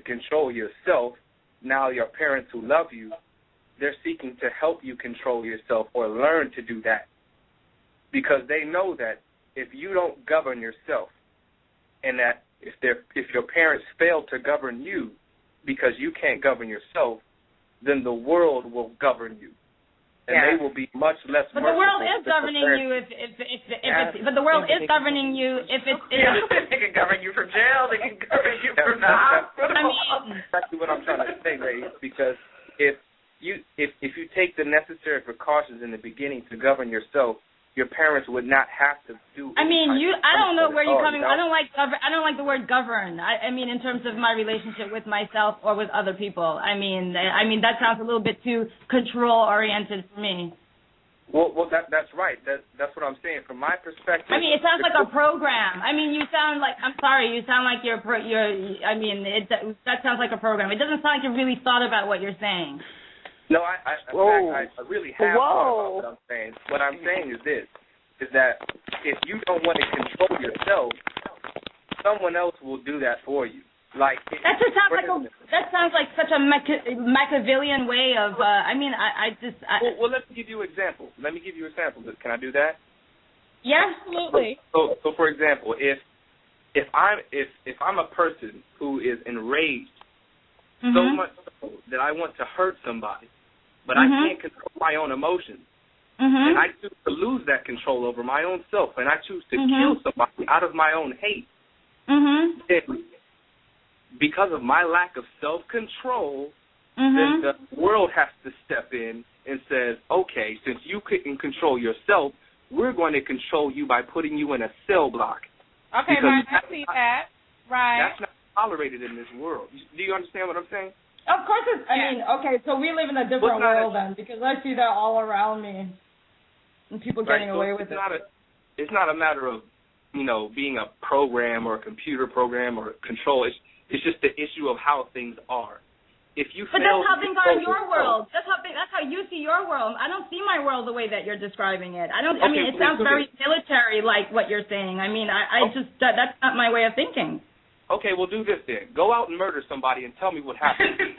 control yourself, now your parents who love you, they're seeking to help you control yourself or learn to do that. Because they know that if you don't govern yourself, and that if your parents fail to govern you because you can't govern yourself, then the world will govern you. And they will be much less merciful. But the world is governing you if it's, but the world is governing you if it's. They can govern you from jail. They can govern you from the hospital. I mean, that's exactly what I'm trying to say, Ray. Because if you take the necessary precautions in the beginning to govern yourself, your parents would not have to do. I mean, I don't know where you're coming. I don't like the word govern. I mean, in terms of my relationship with myself or with other people. I mean that sounds a little bit too control oriented for me. Well, that's right. That's what I'm saying. From my perspective. I mean, it sounds like a program. I mean, you sound like. I'm sorry. You sound like you're. I mean, that sounds like a program. It doesn't sound like you really thought about what you're saying. No, I really have thought about what I'm saying. What I'm saying is this, is that if you don't want to control yourself, someone else will do that for you. Like that sounds like such a Machiavellian way of. Well, let me give you an example. Can I do that? Yeah, absolutely. So for example, if I'm a person who is enraged so much so that I want to hurt somebody, but I can't control my own emotions, and I choose to lose that control over my own self, and I choose to kill somebody out of my own hate, then because of my lack of self-control, then the world has to step in and says, okay, since you couldn't control yourself, we're going to control you by putting you in a cell block. Okay, Mark, I see that. Right. That's not tolerated in this world. Do you understand what I'm saying? Of course it's, I mean, okay, so we live in a different world then, because I see that all around me, and people getting away with it. It's not a matter of, being a program or a computer program or control. It's just the issue of how things are. But that's how things are in your world. That's how you see your world. I don't see my world the way that you're describing it. It sounds very military like what you're saying. I mean, that's not my way of thinking. Okay, we'll do this then. Go out and murder somebody and tell me what happened. You're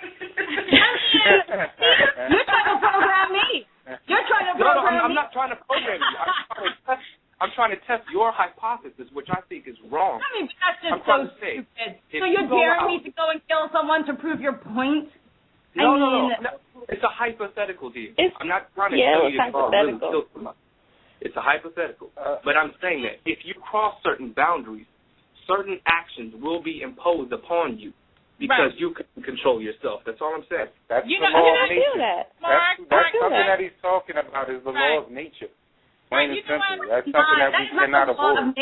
trying to program me. No, I'm not trying to program you. I'm trying to test your hypothesis, which I think is wrong. I mean, that's just so stupid. So you're daring me to go and kill someone to prove your point? No. It's a hypothetical, dear. I'm not trying to tell you to really kill somebody. It's a hypothetical. But I'm saying that if you cross certain boundaries, certain actions will be imposed upon you because you can control yourself. That's all I'm saying. That's the law of nature. That's something that he's talking about is the law of nature. Plain and simple. That's something that we cannot avoid.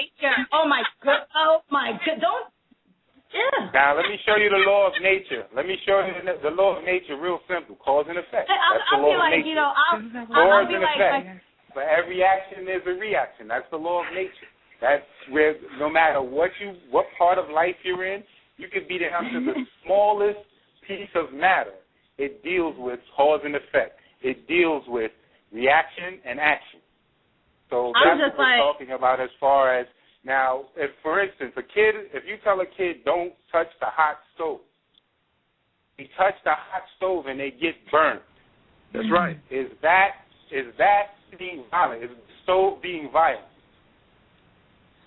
Oh my god! Don't. Yeah. Now let me show you the law of nature. Let me show you the law of nature, real simple. Cause and effect. That's the law of nature. Cause and effect. For every action, there's a reaction. That's the law of nature. That's where no matter what part of life you're in, you could be down to the smallest piece of matter. It deals with cause and effect. It deals with reaction and action. So that's what we're talking about as far as now, if, for instance, if you tell a kid don't touch the hot stove, they touch the hot stove and they get burned. That's right. Is that being violent? Is the stove being violent?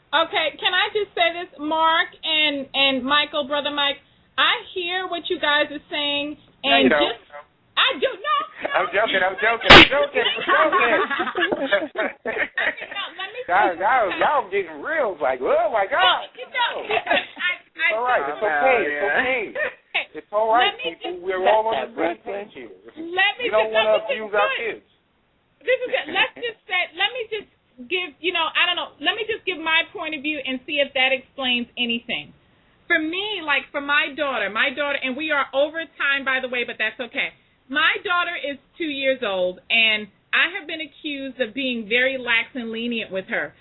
Okay, can I just say this, Mark and Michael, Brother Mike? I hear what you guys are saying, and I do know. I'm joking. Y'all getting real, like, oh my God. It's all right. It's okay. It's all right, people. We're all on the same page here. We don't want to abuse our kids. This is it. Let me just give, let me just give my point of view and see if that explains anything. For me, like for my daughter, and we are over time, by the way, but that's okay. My daughter is 2 years old, and I have been accused of being very lax and lenient with her.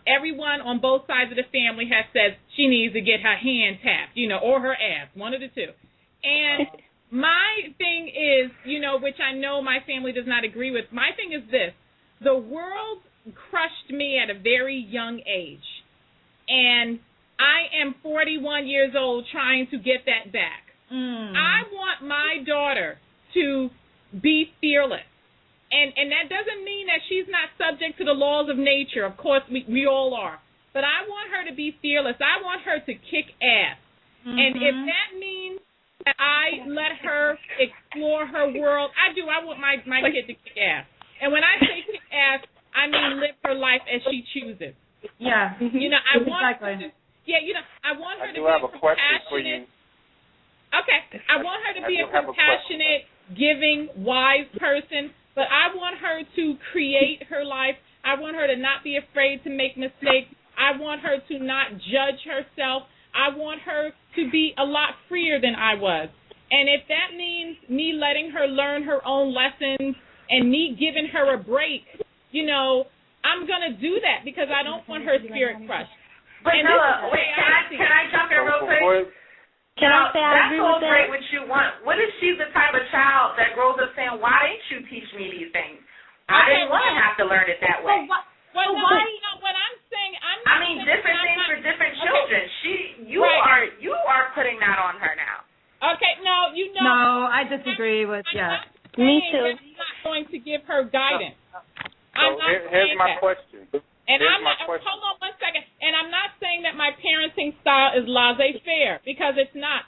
Everyone on both sides of the family has said she needs to get her hand tapped, or her ass, one of the two. And my thing is, which I know my family does not agree with, my thing is this. The world crushed me at a very young age, and I am 41 years old trying to get that back. the laws of nature. Of course, we all are. But I want her to be fearless. I want her to kick ass. Mm-hmm. And if that means that I let her explore her world, I do. I want my kid to kick ass. And when I say kick ass, I mean live her life as she chooses. Yeah. I want her to, I want her to be a question for you. Okay. I want her to be a compassionate, giving, wise person, but I want her to create her life. I want her to not be afraid to make mistakes. I want her to not judge herself. I want her to be a lot freer than I was. And if that means me letting her learn her own lessons and me giving her a break, I'm going to do that because I don't want her spirit crushed. But Nella, wait, can I jump in real quick? Can I say I agree with that? That's all great what you want. What if she's the type of child that grows up saying, why didn't you teach me these things? I didn't want to have to learn it that way. What I'm saying, I mean, different things for different children. You are putting that on her now. Okay, no, No, I disagree with, Me too. I'm not going to give her guidance. Here's my question. And hold on 1 second. And I'm not saying that my parenting style is laissez-faire, because it's not.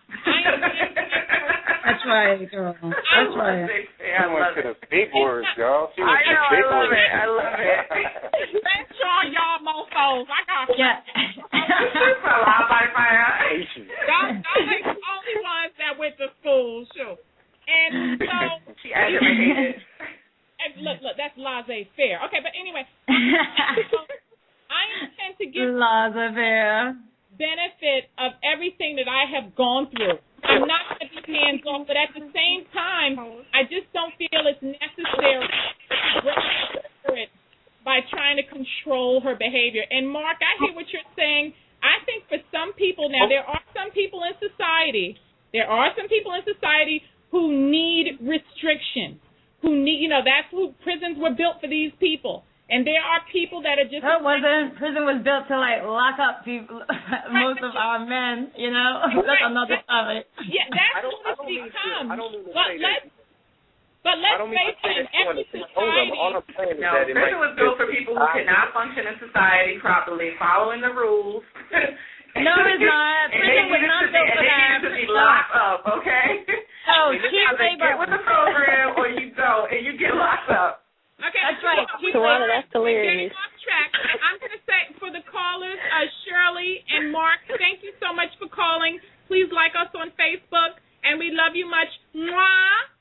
That's right, girl. That's right. I went to the big words, girl. She went to the big words. I love it. Thanks y'all mofos. I got you. Yeah. Y'all ain't the only ones that went to school, sure. And so she aggravated. Look, that's laissez-faire. Okay, but anyway, I intend to give laissez-faire benefit of everything that I have gone through. I'm not going to be hands off, but at the same time, I just don't feel it's necessary to break her spirit by trying to control her behavior. And Mark, I hear what you're saying. I think for some people now, there are some people in society who need restriction. Who need, that's who prisons were built for these people. And there are people that are just... Prison was built to, lock up people, most of our men, That's another topic. Yeah, that's what it's become. I don't mean to say that. But let's face it, every society... Prison was built for people who cannot function in society properly, following the rules. No, it's not. Prison was not built for that. They need to be locked up, okay? Oh, cheap labor. Get with the program, or you go and you get locked up. Okay, that's right. Tawana, that's hilarious. We're getting off track. I'm going to say for the callers, Shirley and Mark, thank you so much for calling. Please like us on Facebook, and we love you much. Mwah!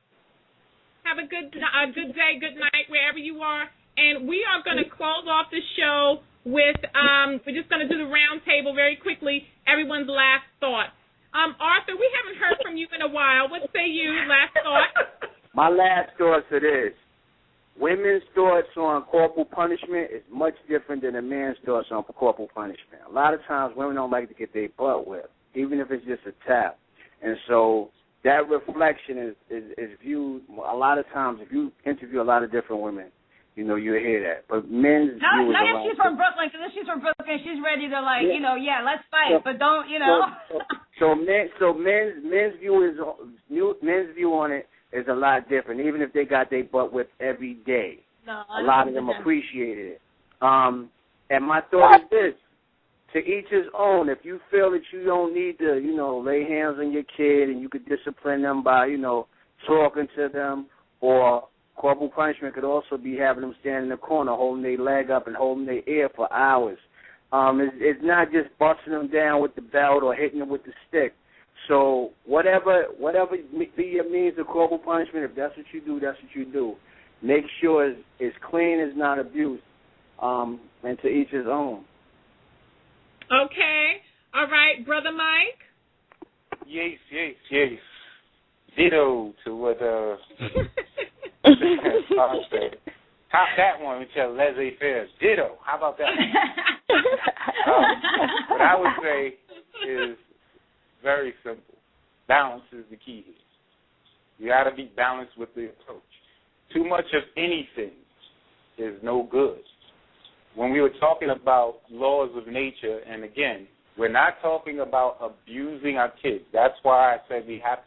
Have a good day, good night, wherever you are. And we are going to close off the show with, we're just going to do the round table very quickly, everyone's last thought. Arthur, we haven't heard from you in a while. What say you, last thought? My last thoughts are this. Women's thoughts on corporal punishment is much different than a man's thoughts on corporal punishment. A lot of times women don't like to get their butt whipped, even if it's just a tap. And so that reflection is viewed a lot of times. If you interview a lot of different women, you'll hear that. But men's view is not if she's from Brooklyn, because if she's from Brooklyn, she's ready to let's fight, but don't, So men's view on it is a lot different, even if they got their butt whipped every day. No, a lot of them appreciated it. And my thought is this: to each his own. If you feel that you don't need to, lay hands on your kid and you could discipline them by, talking to them, or corporal punishment could also be having them stand in the corner, holding their leg up and holding their ear for hours. It's not just busting them down with the belt or hitting them with the stick. So whatever be your means of corporal punishment, if that's what you do, that's what you do. Make sure it's clean, it's not abuse, and to each his own. Okay. All right, Brother Mike? Yes. Ditto to what top that one with your laissez-faire. Ditto. How about that? What I would say is very simple. Balance is the key here. You got to be balanced with the approach. Too much of anything is no good. When we were talking about laws of nature, and again, we're not talking about abusing our kids. That's why I said we have